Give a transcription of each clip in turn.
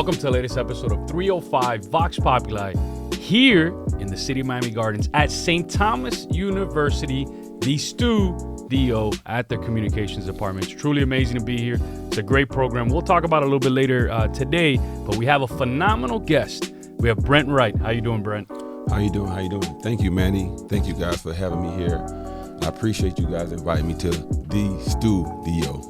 Welcome to the latest episode of 305 Vox Populi here in the city of Miami Gardens at St. Thomas University, the studio at their communications department. It's truly amazing to be here. It's a great program. We'll talk about it a little bit later today, but we have a phenomenal guest. We have Brent Wright. How you doing, Brent? How you doing? Thank you, Manny. Thank you guys for having me here. I appreciate you guys inviting me to the studio.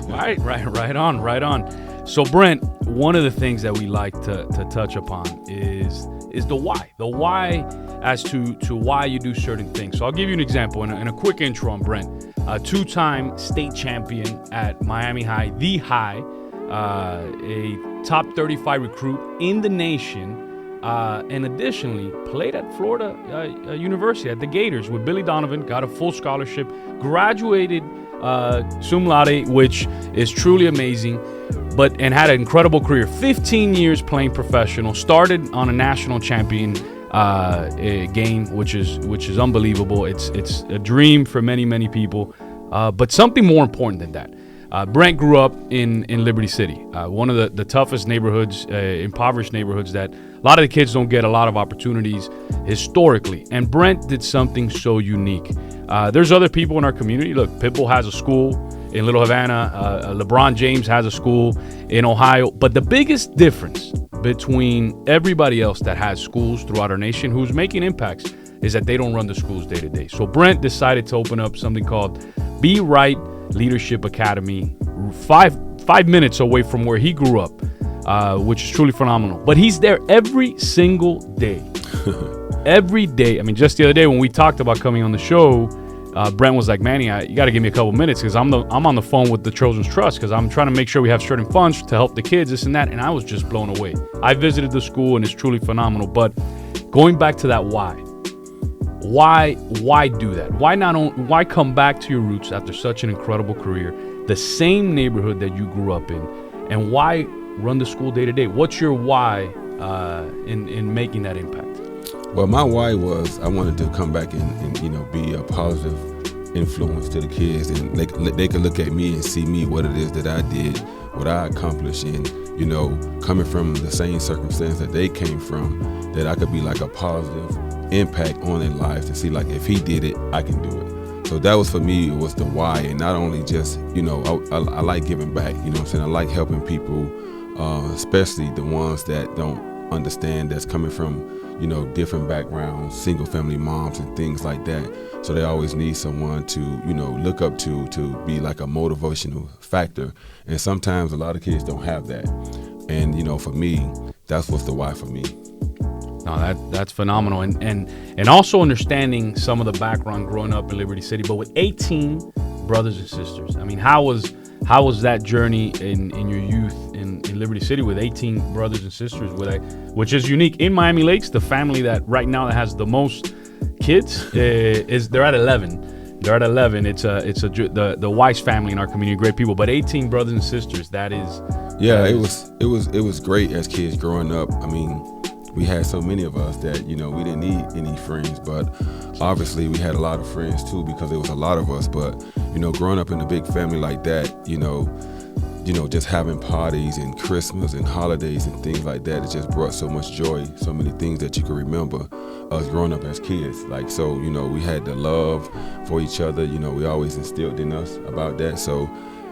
Right on. So, Brent, one of the things that we like to touch upon is the why. The why as to why you do certain things. So I'll give you an example and a quick intro on Brent. A two-time state champion at Miami High, the High, a top 35 recruit in the nation, and additionally played at Florida University at the Gators with Billy Donovan, got a full scholarship, graduated cum laude, which is truly amazing, and had an incredible career. 15 years playing professional, started on a national champion game, which is unbelievable. It's a dream for many people, but something more important than that. Brent grew up in Liberty City, one of the toughest neighborhoods, impoverished neighborhoods that a lot of the kids don't get a lot of opportunities historically. And Brent did something so unique. There's other people in our community. Look, Pitbull has a school in Little Havana. LeBron James has a school in Ohio. But the biggest difference between everybody else that has schools throughout our nation who's making impacts is that they don't run the schools day to day. So Brent decided to open up something called Be Right Leadership Academy, five minutes away from where he grew up, which is truly phenomenal. But he's there every single day. Every day. I mean, just the other day when we talked about coming on the show, Brent was like, Manny, you got to give me a couple minutes because I'm on the phone with the Children's Trust because I'm trying to make sure we have certain funds to help the kids, this and that. And I was just blown away. I visited the school and it's truly phenomenal. But going back to that why do that? Why come back to your roots after such an incredible career, the same neighborhood that you grew up in, and why run the school day to day? What's your why in making that impact? Well, my why was I wanted to come back and be a positive influence to the kids, and they could look at me and see me, what it is that I did, what I accomplished, and coming from the same circumstance that they came from, that I could be like a positive impact on their lives to see, like, if he did it, I can do it. So that was, for me, it was the why. And not only just, I like giving back, I like helping people, especially the ones that don't understand, that's coming from, different backgrounds, single family moms and things like that. So they always need someone to, look up to be like a motivational factor. And sometimes a lot of kids don't have that. And, for me, that's what's the why for me. No, that's phenomenal, and also understanding some of the background growing up in Liberty City, but with 18 brothers and sisters. I mean, how was that journey in your youth in Liberty City with 18 brothers and sisters, which is unique in Miami Lakes? The family that right now that has the most kids they're at 11. They're at 11. It's the Weiss family in our community, great people, but 18 brothers and sisters. It was great as kids growing up. I mean, we had so many of us that, we didn't need any friends, but obviously we had a lot of friends too because there was a lot of us. But, growing up in a big family like that, just having parties and Christmas and holidays and things like that, it just brought so much joy, so many things that you could remember us growing up as kids. Like, so, we had the love for each other, we always instilled in us about that. So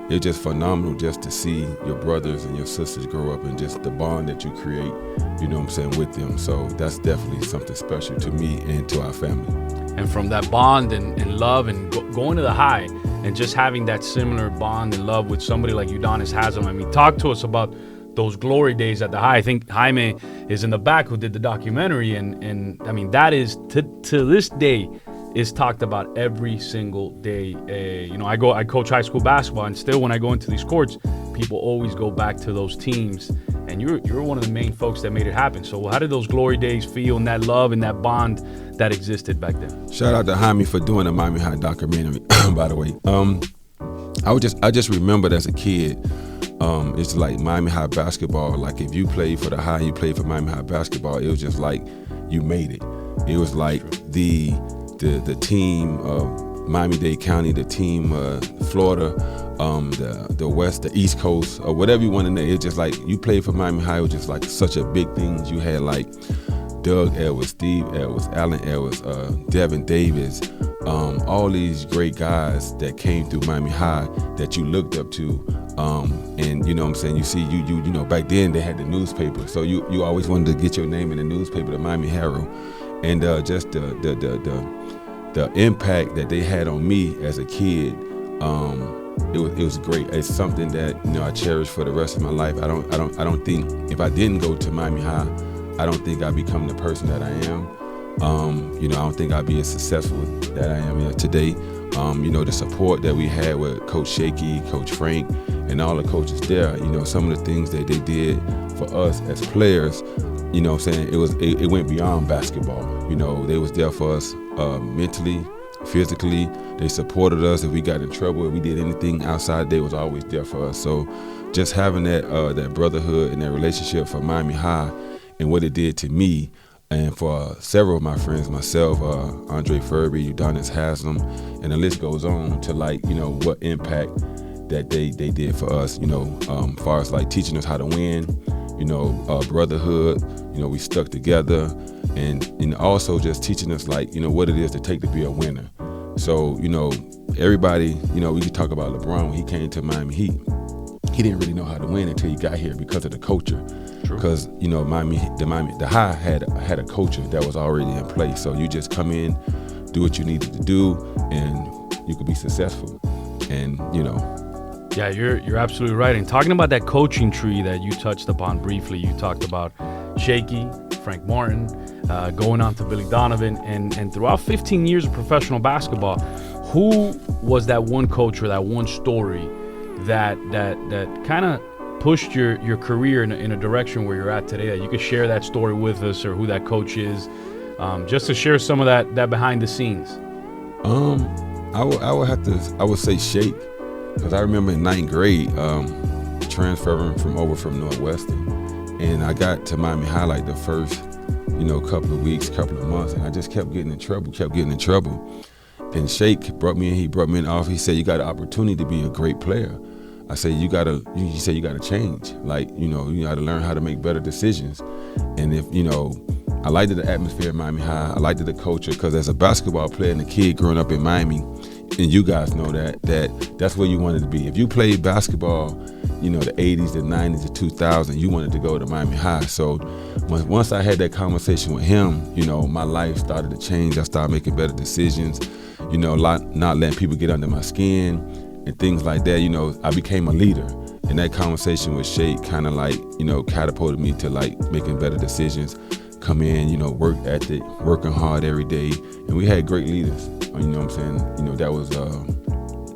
it's just phenomenal just to see your brothers and your sisters grow up and just the bond that you create, with them. So that's definitely something special to me and to our family. And from that bond and love and going to the High and just having that similar bond and love with somebody like Udonis Haslam. I mean, talk to us about those glory days at the High. I think Jaime is in the back who did the documentary. And I mean, that is to this day is talked about every single day. I coach high school basketball, and still when I go into these courts, people always go back to those teams. And you're one of the main folks that made it happen. So how did those glory days feel, and that love and that bond that existed back then? Shout out to Jaime for doing the Miami High documentary, by the way. I just remembered as a kid, it's like Miami High basketball. Like, if you played for the High, you played for Miami High basketball, it was just like you made it. It was like the team of Miami-Dade County, the team Florida, the West, the East Coast, or whatever you want to name. It's just like you played for Miami High. It was just like such a big thing. You had like Doug Edwards, Steve Edwards, Allen Edwards, Devin Davis, all these great guys that came through Miami High that you looked up to. And you know what I'm saying, you see, you know, back then they had the newspaper, so you always wanted to get your name in the newspaper, the Miami Herald, and just the impact that they had on me as a kid. It was great. It's something that, you know, I cherish for the rest of my life. I don't think if I didn't go to Miami High, I don't think I'd become the person that I am. You know, I don't think I'd be as successful that I am today. You know, the support that we had with Coach Shaky, Coach Frank, and all the coaches there, you know, some of the things that they did for us as players, you know what I'm saying, it went beyond basketball. You know, they was there for us mentally, physically. They supported us. If we got in trouble, if we did anything outside, they was always there for us. So just having that brotherhood and that relationship for Miami High and what it did to me, and for several of my friends, myself, Andre Furby, Udonis Haslam, and the list goes on to, like, you know, what impact that they did for us, you know, as far as like teaching us how to win, you know, brotherhood, you know, we stuck together, and also just teaching us, like, you know, what it is to take to be a winner. So, you know, everybody, you know, we could talk about LeBron when he came to Miami Heat. He didn't really know how to win until he got here because of the culture. Because, you know, the High had a culture that was already in place. So you just come in, do what you needed to do, and you could be successful. And, you know. Yeah, you're absolutely right. And talking about that coaching tree that you touched upon briefly, you talked about Shaky, Frank Martin, going on to Billy Donovan, and throughout 15 years of professional basketball, who was that one coach or that one story that kind of pushed your career in a direction where you're at today, that you could share that story with us, or who that coach is, just to share some of that behind the scenes? I would say Shake, because I remember in 9th grade transferring from Northwestern, and I got to Miami High like the first, you know, couple of weeks, couple of months, and I just kept getting in trouble. And Shake brought me in. He brought me in off. He said, "You got an opportunity to be a great player." I said, you gotta change. Like, you know, you gotta learn how to make better decisions. And if, you know, I liked the atmosphere in Miami High. I liked the culture, because as a basketball player and a kid growing up in Miami, and you guys know that's where you wanted to be. If you played basketball, you know, the 80s, the 90s, the 2000s, you wanted to go to Miami High. So once I had that conversation with him, you know, my life started to change. I started making better decisions, you know, not letting people get under my skin and things like that. You know, I became a leader. And that conversation with Shake kind of like, you know, catapulted me to like making better decisions, come in, you know, work ethic, working hard every day. And we had great leaders, you know what I'm saying? You know, that was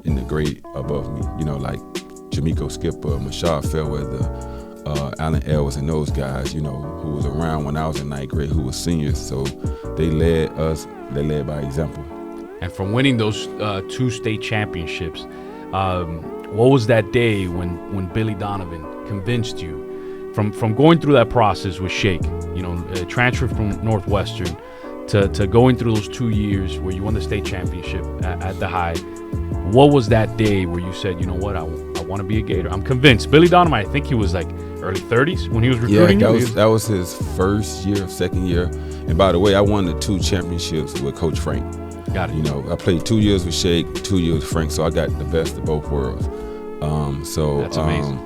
in the grade above me, you know, like Jamiko Skipper, Mashard Fairweather, Allen Edwards, and those guys, you know, who was around when I was in 9th grade, who was seniors. So they led by example. And from winning those 2 state championships, what was that day when Billy Donovan convinced you, from going through that process with Shake, you know, transfer from Northwestern to going through those 2 years where you won the state championship at the High? What was that day where you said, you know what, I want to be a Gator? I'm convinced. Billy Donovan, I think he was like early 30s when he was recruiting you. That was his first year, second year. And by the way, I won the 2 championships with Coach Frank. Got it. You know, I played 2 years with Shake, 2 years with Frank, so I got the best of both worlds. That's amazing.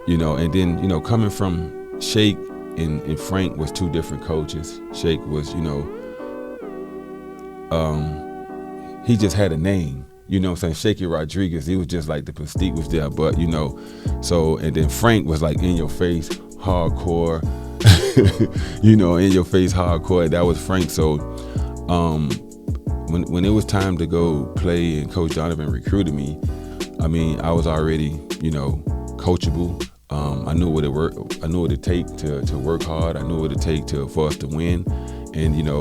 You know, and then, you know, coming from Shake and Frank was 2 different coaches. Shake was, you know, he just had a name. You know what I'm saying? Shaky Rodriguez, he was just like the mystique was there. But, you know, so, and then Frank was like in your face, hardcore, you know, in your face, hardcore. That was Frank. So, when it was time to go play and Coach Donovan recruited me, I mean, I was already, you know, coachable. I knew what it take to work hard. I knew what it take for us to win. And, you know,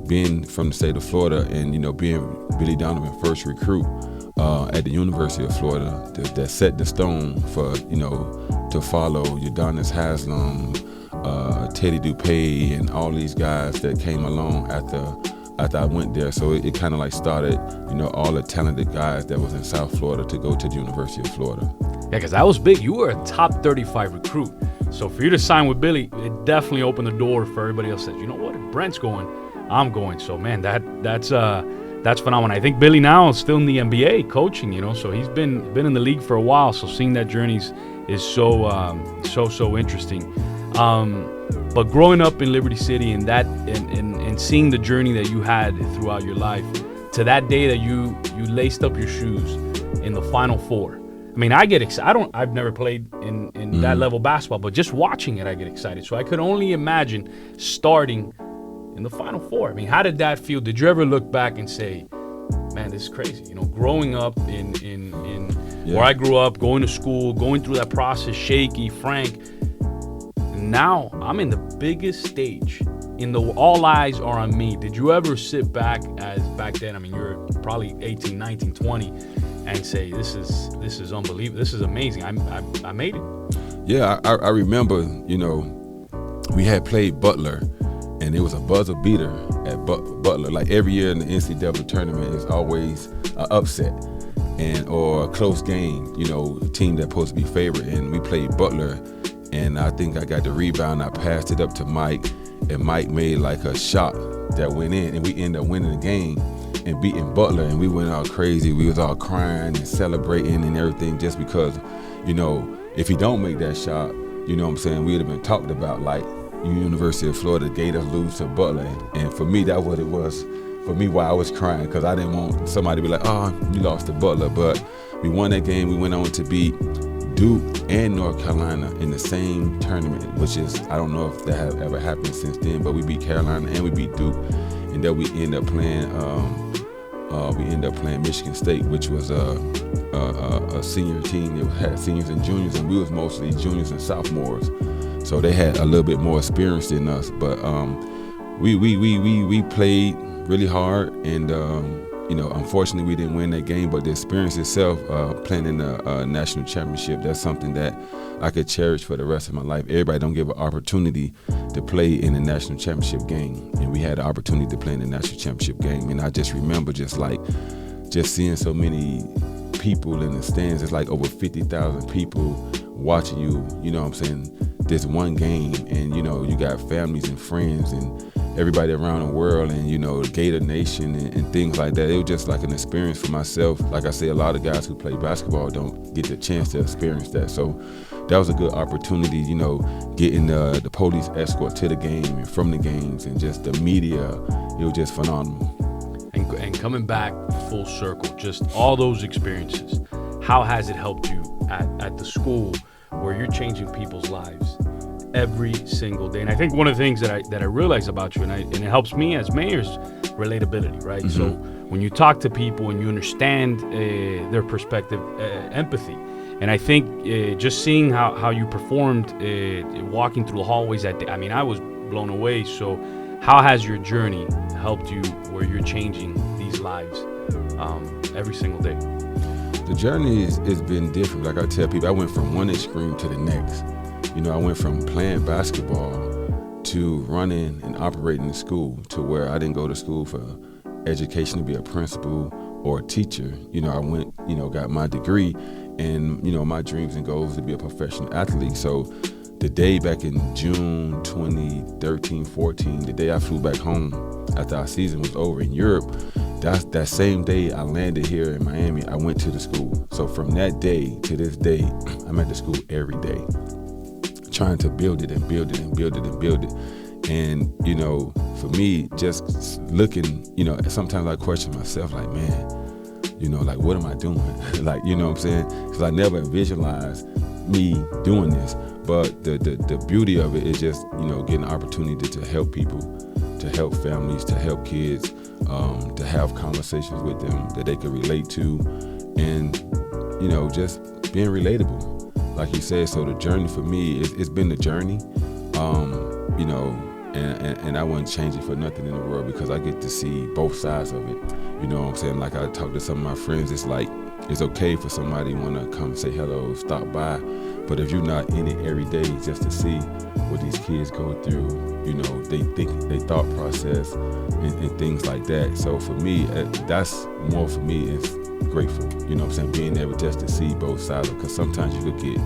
being from the state of Florida and, you know, being Billy Donovan's first recruit at the University of Florida, that set the stone for, you know, to follow Udonis Haslam, Teddy Dupay, and all these guys that came along after after I went there. So it kind of like started, all the talented guys that was in South Florida to go to the University of Florida. Yeah, because that was big. You were a top 35 recruit. So for you to sign with Billy, it definitely opened the door for everybody else. Said, you know what, if Brent's going, I'm going. So man, that's phenomenal. I think Billy now is still in the NBA coaching. So he's been in the league for a while. So seeing that journey is so interesting. But growing up in Liberty City and seeing the journey that you had throughout your life to that day that you laced up your shoes in the Final Four. I mean, I get excited. I've never played in that level basketball, but just watching it, I get excited. So I could only imagine starting in the Final Four. I mean, how did that feel? Did you ever look back and say, man, this is crazy? Growing up in where I grew up, going to school, going through that process, shaky, frank. Now I'm in the biggest stage. All eyes are on me. Did you ever sit back then? I mean, you're probably 18, 19, 20, and say, this is unbelievable. This is amazing. I made it. Yeah, I remember, we had played Butler, and it was a buzzer beater at Butler. Like every year in the NCAA tournament, it's always an upset or a close game, a team that's supposed to be favored. And we played Butler, and I think I got the rebound. I passed it up to Mike, and Mike made like a shot that went in, and we ended up winning the game and beating Butler. And we went all crazy. We was all crying and celebrating and everything just because, if he don't make that shot, we would have been talked about like University of Florida Gators lose to Butler. And for me, that's what it was. For me, why I was crying, because I didn't want somebody to be like, oh, you lost to Butler. But we won that game. We went on to beat Duke and North Carolina in the same tournament, which is, I don't know if that has ever happened since then, but we beat Carolina and we beat Duke. And then we end up playing Michigan State, which was a senior team that had seniors and juniors, and we was mostly juniors and sophomores. So they had a little bit more experience than us. But we played really hard, and unfortunately we didn't win that game. But the experience itself, playing in the national championship, that's something that I could cherish for the rest of my life. Everybody don't give an opportunity to play in the national championship game, and we had the opportunity to play in the national championship game. And I just remember just seeing so many people in the stands. It's like over 50,000 people watching you, this one game. And, you got families and friends and everybody around the world, and, Gator Nation and things like that. It was just like an experience for myself. Like I say, a lot of guys who play basketball don't get the chance to experience that. So that was a good opportunity, getting the police escort to the game and from the games, and just the media. It was just phenomenal. And coming back full circle, just all those experiences, how has it helped you at the school where you're changing people's lives every single day? And I think one of the things that I realize about you, and it helps me as mayor, is relatability, right? Mm-hmm. So when you talk to people and you understand their perspective, empathy. And I think just seeing how you performed walking through the hallways I was blown away. So how has your journey helped you where you're changing these lives every single day? The journey has been different. Like I tell people, I went from one extreme to the next. I went from playing basketball to running and operating the school, to where I didn't go to school for education to be a principal or a teacher. I went, got my degree, and, my dreams and goals to be a professional athlete. So the day back in June 2013-14, the day I flew back home after our season was over in Europe, that same day I landed here in Miami, I went to the school. So from that day to this day, I'm at the school every day, trying to build it and build it and build it and build it. And, for me, just looking, sometimes I question myself, like, man, what am I doing? Like, what I'm saying? Because I never visualized me doing this. But the beauty of it is just, getting an opportunity to help people, to help families, to help kids, to have conversations with them that they can relate to, and, just being relatable. Like you said, so the journey for me, it's been the journey, and I wouldn't change it for nothing in the world, because I get to see both sides of it. You know what I'm saying? Like I talk to some of my friends, it's like, it's okay for somebody want to come say hello, stop by, But if you're not in it every day just to see what these kids go through, they think, they thought process and things like that. So for me, that's more for me is grateful, being able just to see both sides, because sometimes you could get,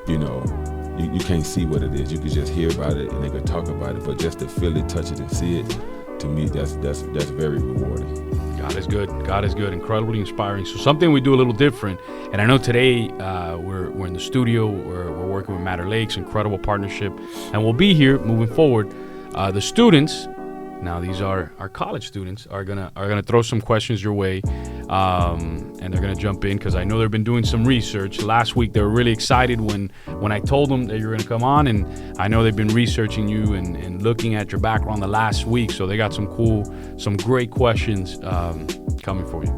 you can't see what it is. You could just hear about it and they could talk about it, but just to feel it, touch it, and see it, to me, that's very rewarding. God is good. God is good. Incredibly inspiring. So something we do a little different, and I know today we're in the studio. We're working with Matter Lakes, incredible partnership, and we'll be here moving forward. The students, now these are our college students, are gonna throw some questions your way, and they're gonna jump in because I know they've been doing some research. Last week they were really excited when I told them that you were gonna come on, and I know they've been researching you and looking at your background the last week. So they got some great questions coming for you.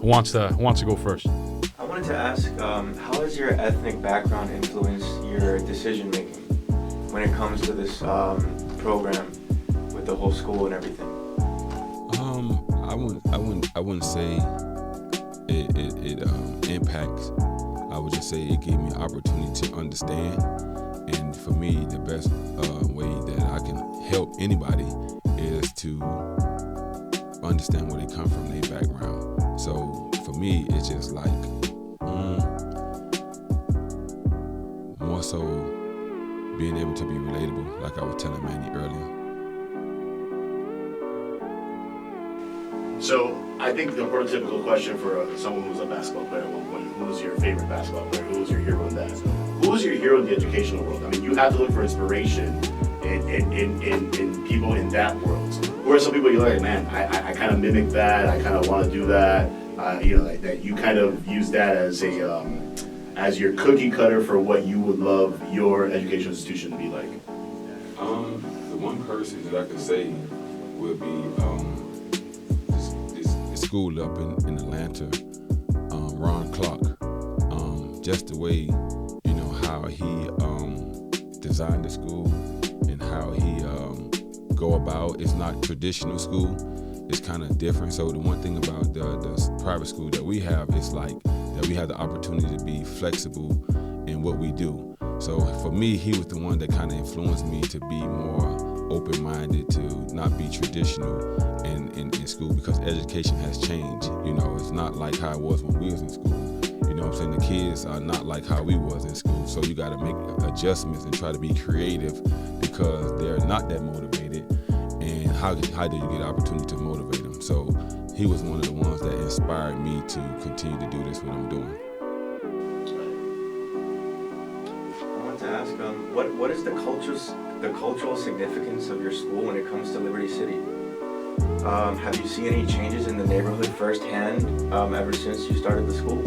Who wants to go first? I wanted to ask, how has your ethnic background influenced your decision making when it comes to this program with the whole school and everything? I wouldn't say it impacts. I would just say it gave me an opportunity to understand. And for me, the best way that I can help anybody is to understand where they come from, their background. So for me, it's just like more so being able to be relatable, like I was telling Manny earlier. So I think the prototypical question for someone who's a basketball player at one point, who's your favorite basketball player? Who's your hero in that? Who's your hero in the educational world? I mean, you have to look for inspiration in people in that world. Who are some people you're like, man, I kind of mimic that, I kind of want to do that, like that you kind of use that as as your cookie cutter for what you would love your educational institution to be like? The one person that I could say would be this school up in Atlanta, Ron Clark. Just the way, how he designed the school and how he go about. It's not traditional school. It's kind of different. So the one thing about the private school that we have is like that we have the opportunity to be flexible in what we do. So for me, he was the one that kind of influenced me to be more open-minded, to not be traditional in school, because education has changed. It's not like how it was when we was in school. The kids are not like how we was in school. So you got to make adjustments and try to be creative because they're not that motivated. And how do you get an opportunity to motivate them? So he was one of the ones that inspired me to continue to do this, what I'm doing. I want to ask, what is the cultural significance of your school when it comes to Liberty City? Have you seen any changes in the neighborhood firsthand ever since you started the school?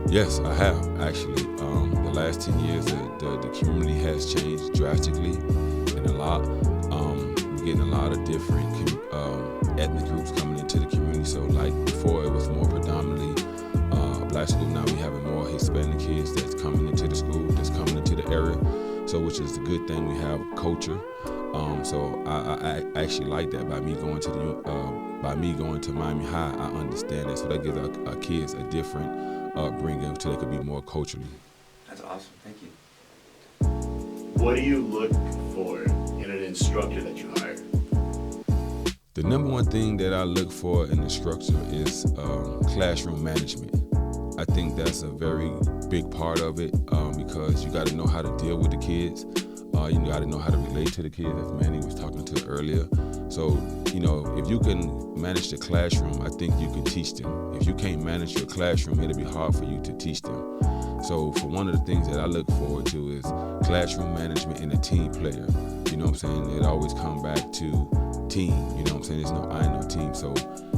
Yes, I have actually. The last 10 years, the community has changed drastically and a lot. We're getting a lot of different ethnic groups coming into the community. So like before, it was more predominantly black school. Now we having more Hispanic kids that's coming into the school, that's coming into the area. So which is a good thing. We have culture. So I actually like that. By me going to Miami High, I understand that. So that gives our kids a different upbringing, so they could be more culturally. That's awesome. Thank you. What do you look for in an instructor that you hire? The number one thing that I look for in the instructor is classroom management. I think that's a very big part of it because you got to know how to deal with the kids. You got to know how to relate to the kids, as Manny was talking to earlier. So, if you can manage the classroom, I think you can teach them. If you can't manage your classroom, it'll be hard for you to teach them. So for one of the things that I look forward to is classroom management and a team player. You know what I'm saying? It always come back to team. You know what I'm saying? There's no I in no team. So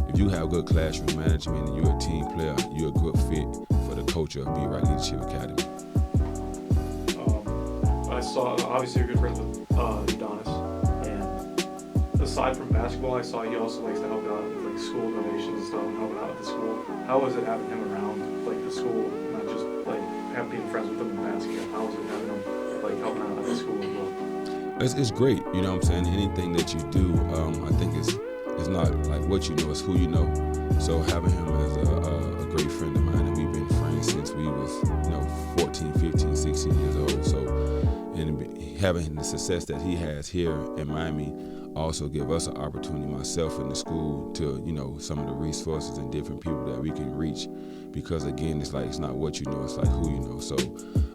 if you have good classroom management and you're a team player, you're a good fit for the coach of Be Right Leadership Academy. I saw, obviously you're good friends with Donovan, and aside from basketball, I saw he also likes to help out with like school donations and stuff and helping out at the school. How was it having him around like the school, not just like being friends with him in basketball? How was it having him like helping out at the school as well? It's great, you know what I'm saying? Anything that you do, I think it's not like what you know, it's who you know. So having him as a great friend of mine, and we've been friends since we was 14 14, 15, 16 years old. So, and having the success that he has here in Miami also give us an opportunity, myself in the school, to, you know, some of the resources and different people that we can reach. Because again, it's like, it's not what you know, it's like who you know. So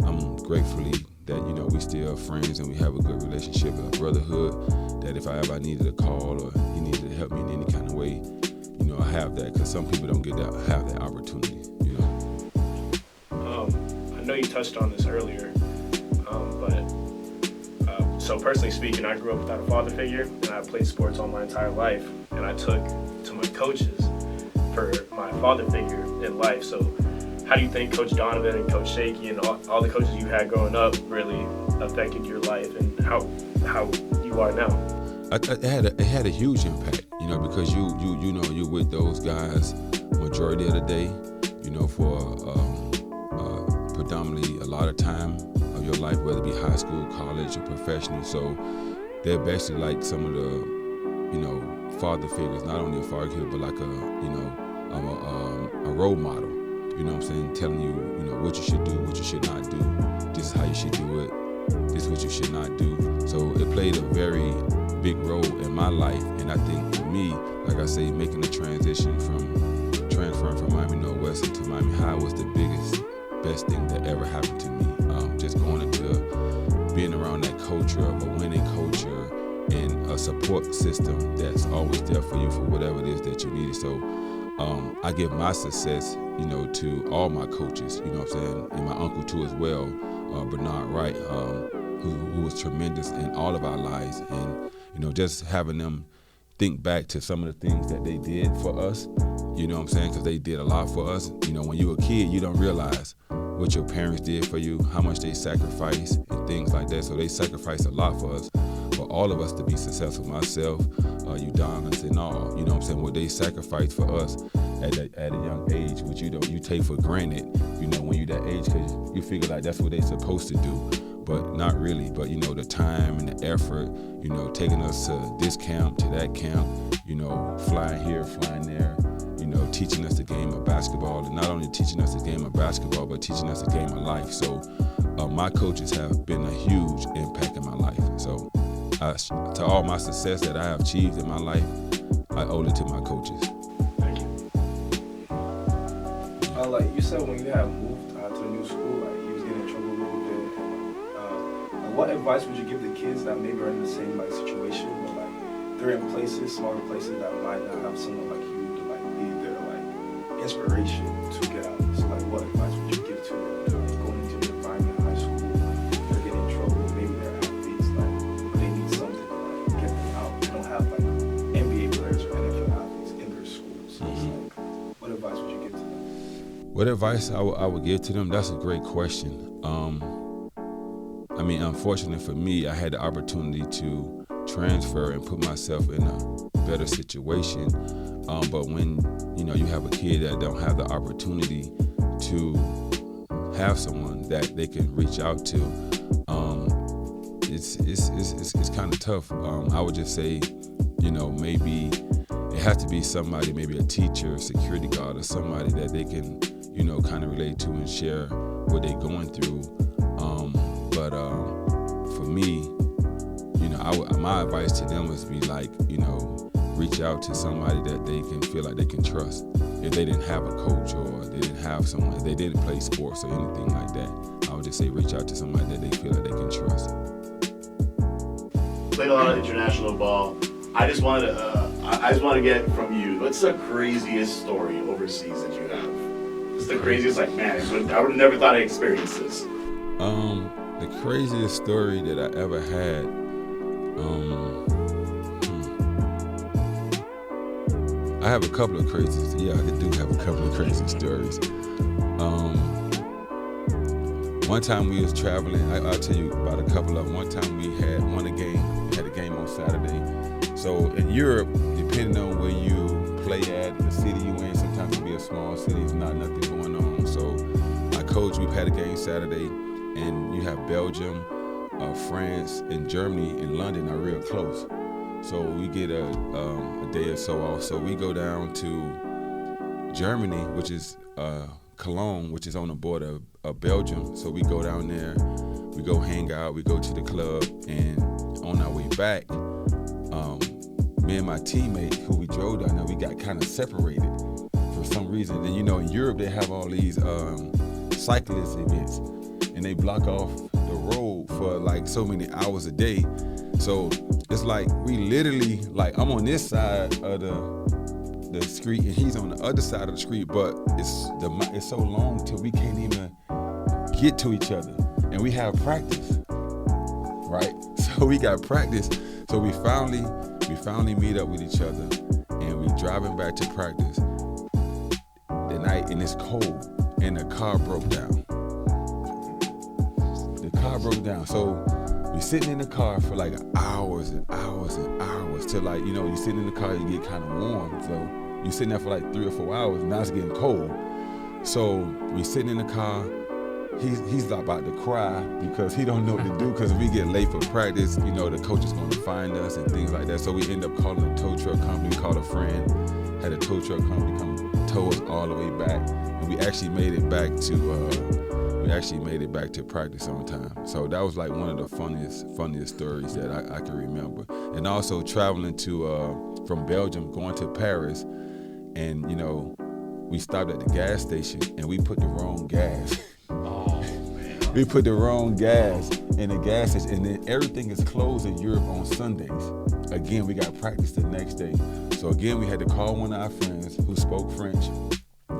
I'm gratefully that, you know, we still friends and we have a good relationship, a brotherhood, that if I ever needed a call or he needed to help me in any kind of way, you know, I have that, because some people don't have that opportunity, you know. I know you touched on this earlier, so personally speaking, I grew up without a father figure, and I played sports all my entire life, and I took to my coaches for my father figure in life. So how do you think Coach Donovan and Coach Shaky and all the coaches you had growing up really affected your life and how you are now? It had a huge impact, you know, because you know, you're with those guys majority of the day, you know, for predominantly a lot of time of your life, whether it be high school, college, or professional. So they're basically like some of the, you know, father figures, not only a father figure, but like a role model, you know what I'm saying, telling you, you know, what you should do, what you should not do, this is how you should do it, this is what you should not do. So it played a very big role in my life, and I think for me, like I say, making the transition from transferring from Miami Northwest into Miami High was the best thing that ever happened to me. Just going into being around that culture of a winning culture and a support system that's always there for you for whatever it is that you needed. So I give my success, you know, to all my coaches, you know what I'm saying, and my uncle too as well, Brent Wright, who was tremendous in all of our lives. And, you know, just having them think back to some of the things that they did for us, you know what I'm saying, because they did a lot for us. You know, when you're a kid, you don't realize what your parents did for you, how much they sacrificed and things like that. So they sacrificed a lot for us, for all of us to be successful, myself, Udonis and all, you know what I'm saying, what they sacrificed for us at a young age, which you take for granted, you know, when you're that age, because you figure like that's what they're supposed to do, but not really. But, you know, the time and the effort, you know, taking us to this camp, to that camp, you know, flying here, flying there, you know, teaching us the game of basketball, and not only teaching us the game of basketball, but teaching us the game of life. So my coaches have been a huge impact in my life. So to all my success that I have achieved in my life, I owe it to my coaches. Thank you. Like you said, when you had moved to the new school, like you was getting in trouble a little bit. And, what advice would you give the kids that maybe are in the same like situation, but like they're in places, smaller places that might not have someone like you to like be their like inspiration to get out? So like, what advice would you give to them like, going into the environment in high school? They're getting in trouble. Maybe they're athletes, like they need something to like get them out. They don't have like NBA players or NFL athletes in their schools. So it's like, what advice would you give to them? What advice I would give to them? That's a great question. I mean, unfortunately for me, I had the opportunity to transfer and put myself in a better situation. But when, you know, you have a kid that don't have the opportunity to have someone that they can reach out to, it's kind of tough. I would just say, you know, maybe it has to be somebody, maybe a teacher, security guard, or somebody that they can, you know, kind of relate to and share what they're going through. But for me, you know, my advice to them was be like, you know, reach out to somebody that they can feel like they can trust. If they didn't have a coach or they didn't have someone, if they didn't play sports or anything like that, I would just say reach out to somebody that they feel like they can trust. Played a lot of international ball. I just wanted to get from you, what's the craziest story overseas that you have? It's the craziest, like, man, I would have never thought I'd experience this. The craziest story that I ever had, I have a couple of crazy, yeah, I do have a couple of crazy stories. One time we was traveling, I'll tell you about a couple of them. One time we had a game on Saturday. So in Europe, depending on where you play at, the city you in, sometimes it can be a small city, it's not nothing going on. So I coach, we've had a game Saturday, and you have Belgium, France, and Germany and London are real close. So we get a day or so off. So we go down to Germany, which is a Cologne, which is on the border of Belgium. So we go down there, we go hang out, we go to the club, and on our way back, me and my teammate who we drove down there, we got kind of separated for some reason. And in Europe they have all these cyclist events, and they block off the road for like so many hours a day. So it's like we literally, like, I'm on this side of the street and he's on the other side of the street, but it's so long till we can't even get to each other. And we have practice, right? So we got practice. So we finally meet up with each other, and we driving back to practice the night, and it's cold, and the car broke down. So we sitting in the car for like hours and hours and hours till, like, you sitting in the car, you get kind of warm. So you sitting there for like 3 or 4 hours, and now it's getting cold. So we sitting in the car. He's about to cry because he don't know what to do, because if we get late for practice, the coach is going to find us and things like that. So we end up calling a tow truck company, called a friend, had a tow truck company come tow us all the way back, and we actually made it back to practice on time. So that was like one of the funniest stories that I can remember. And also traveling from Belgium, going to Paris, and we stopped at the gas station and we put the wrong gas. We put the wrong gas in the gas station, and then everything is closed in Europe on Sundays. Again, we got practice the next day. So again, we had to call one of our friends who spoke French,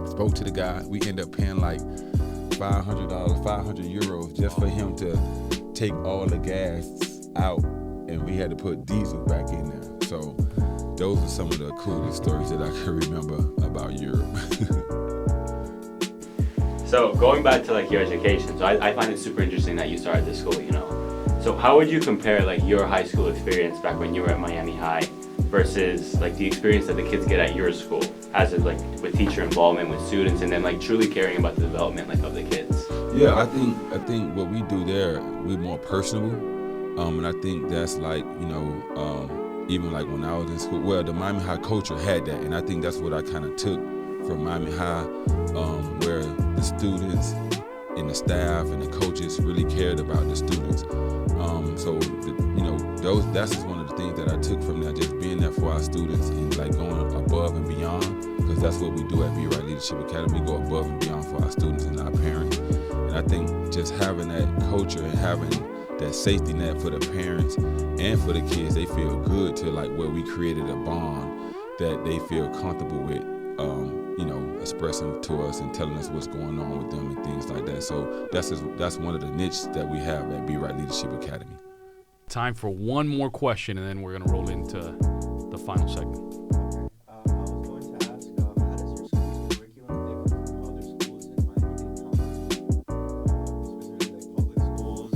spoke to the guy. We ended up paying like $500, 500 euros just for him to take all the gas out, and we had to put diesel back in there. So those are some of the coolest stories that I can remember about Europe. So going back to like your education, so I find it super interesting that you started this school, So how would you compare like your high school experience back when you were at Miami High versus like the experience that the kids get at your school, as it like with teacher involvement with students, and then like truly caring about the development like of the kids? Yeah, I think what we do there, we're more personable, and I think that's like even like when I was in school, well, the Miami High culture had that, and I think that's what I kind of took from Miami High, where the students and the staff and the coaches really cared about the students. That's just one of the things that I took from that, just being there for our students and like going above and beyond, because that's what we do at Be Right Leadership Academy. We go above and beyond for our students and our parents. And I think just having that culture and having that safety net for the parents and for the kids, they feel good to like where we created a bond that they feel comfortable with, expressing to us and telling us what's going on with them and things like that. So that's one of the niches that we have at Be Right Leadership Academy. Time for one more question, and then we're going to roll into the final segment. I was going to ask, how does your school's curriculum differ from other schools in Miami-Dade County, specifically like public schools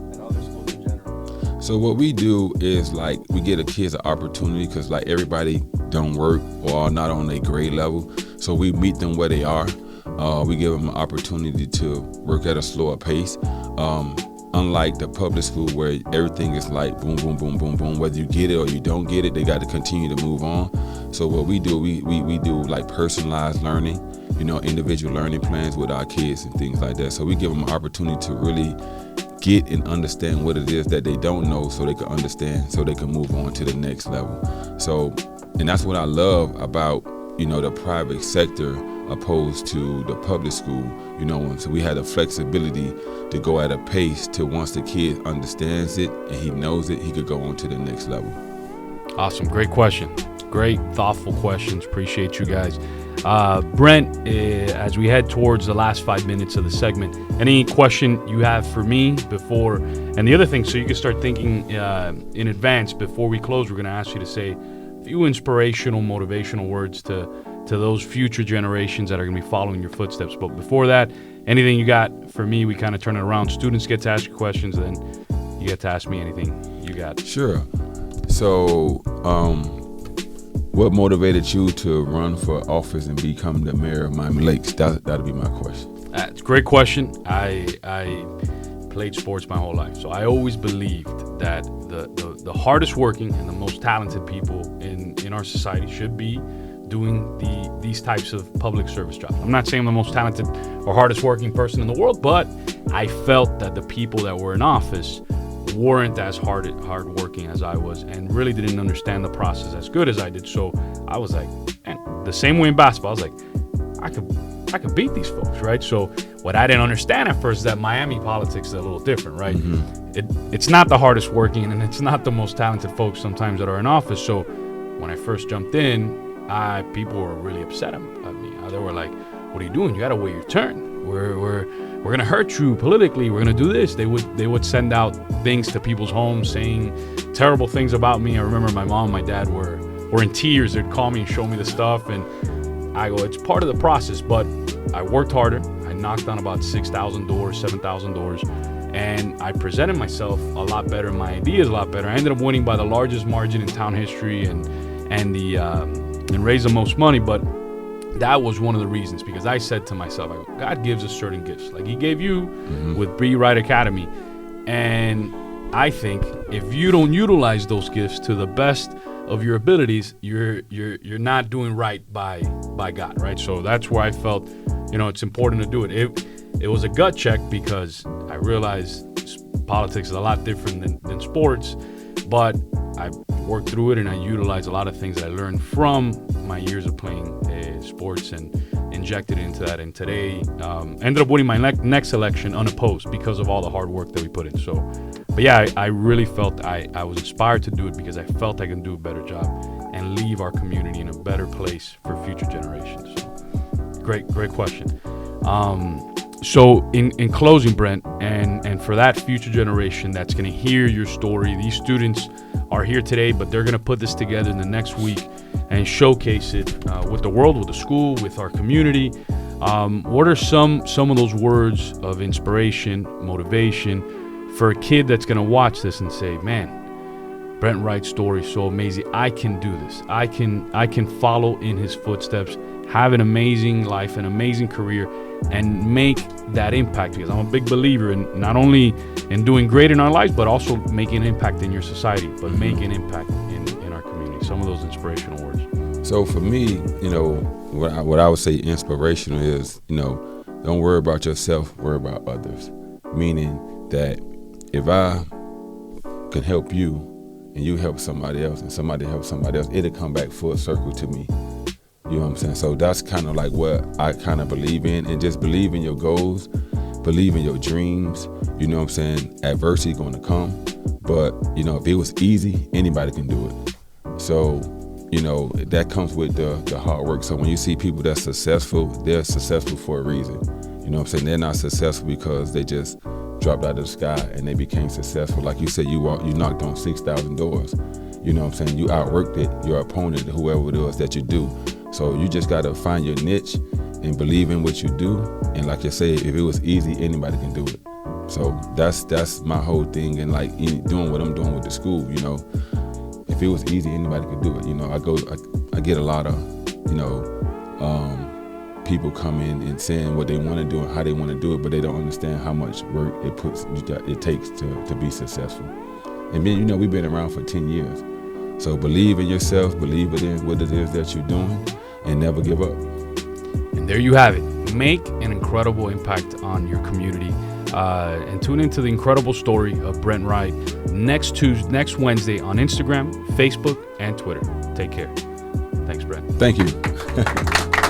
and other schools in general? So what we do is like we get the kids an opportunity, because like everybody don't work or are not on their grade level. So we meet them where they are. We give them an opportunity to work at a slower pace. Unlike the public school where everything is like boom, boom, boom, boom, boom. Whether you get it or you don't get it, they got to continue to move on. So what we do, we do like personalized learning, individual learning plans with our kids and things like that. So we give them an opportunity to really get and understand what it is that they don't know, so they can understand, so they can move on to the next level. So, and that's what I love about, the private sector opposed to the public school, and so we had the flexibility to go at a pace to once the kid understands it and he knows it, he could go on to the next level. Awesome. Great question. Great, thoughtful questions. Appreciate you guys. Brent, as we head towards the last 5 minutes of the segment, any question you have for me before, and the other thing, so you can start thinking in advance before we close, we're going to ask you to say a few inspirational, motivational words to those future generations that are going to be following your footsteps. But before that, anything you got for me, we kind of turn it around. Students get to ask you questions, and then you get to ask me anything you got. Sure. So, what motivated you to run for office and become the mayor of Miami Lakes? That'd be my question. It's a great question. I played sports my whole life, so I always believed that the hardest working and the most talented people in our society should be doing these types of public service jobs. I'm not saying I'm the most talented or hardest working person in the world, but I felt that the people that were in office weren't as hard working as I was, and really didn't understand the process as good as I did. So I was like, and the same way in basketball, I was like, I could beat these folks, right? So what I didn't understand at first is that Miami politics is a little different, right? It's not the hardest working, and it's not the most talented folks sometimes that are in office. So when I first jumped in, people were really upset at me. They were like, "What are you doing? You got to wait your turn. We're gonna hurt you politically. We're gonna do this." They would send out things to people's homes saying terrible things about me. I remember my mom and my dad were in tears. They'd call me and show me the stuff, and I go, "It's part of the process." But I worked harder. I knocked on about 6,000 doors, 7,000 doors, and I presented myself a lot better, my ideas a lot better. I ended up winning by the largest margin in town history, and raised the most money. But that was one of the reasons, because I said to myself, God gives us certain gifts, like He gave you with Wright Academy, and I think if you don't utilize those gifts to the best of your abilities, you're not doing right by God, right? So that's where I felt, it's important to do it. It was a gut check, because I realized politics is a lot different than sports, but I worked through it, and I utilized a lot of things that I learned from my years of playing sports and injected into that. And today, ended up winning my next election unopposed because of all the hard work that we put in. So, but yeah, I really felt I was inspired to do it because I felt I can do a better job and leave our community in a better place for future generations. So, great question. So in closing, Brent, and for that future generation that's going to hear your story, these students are here today, but they're going to put this together in the next week and showcase it with the world, with the school, with our community. What are some of those words of inspiration, motivation for a kid that's going to watch this and say, man, Brent Wright's story is so amazing. I can do this. I can follow in his footsteps, have an amazing life, an amazing career, and make that impact, because I'm a big believer in not only in doing great in our lives, but also making an impact in your society, but making an impact in our community. Some of those inspirational words. So for me, what I would say inspirational is, don't worry about yourself, worry about others. Meaning that if I can help you and you help somebody else and somebody helps somebody else, it'll come back full circle to me. You know what I'm saying? So that's kind of like what I kind of believe in, and just believe in your goals, believe in your dreams. You know what I'm saying? Adversity going to come, but if it was easy, anybody can do it. So, that comes with the hard work. So when you see people that's successful, they're successful for a reason. You know what I'm saying? They're not successful because they just dropped out of the sky and they became successful. Like you said, you knocked on 6,000 doors. You know what I'm saying? You outworked it, your opponent, whoever it was that you do. So you just got to find your niche and believe in what you do. And like you say, if it was easy, anybody can do it. So that's my whole thing. And like doing what I'm doing with the school, if it was easy, anybody could do it. I get a lot of, people come in and saying what they want to do and how they want to do it, but they don't understand how much work it takes to be successful. And then, we've been around for 10 years. So believe in yourself, believe in what it is that you're doing, and never give up. And there you have it. Make an incredible impact on your community. And tune into the incredible story of Brent Wright next Wednesday on Instagram, Facebook, and Twitter. Take care. Thanks, Brent. Thank you.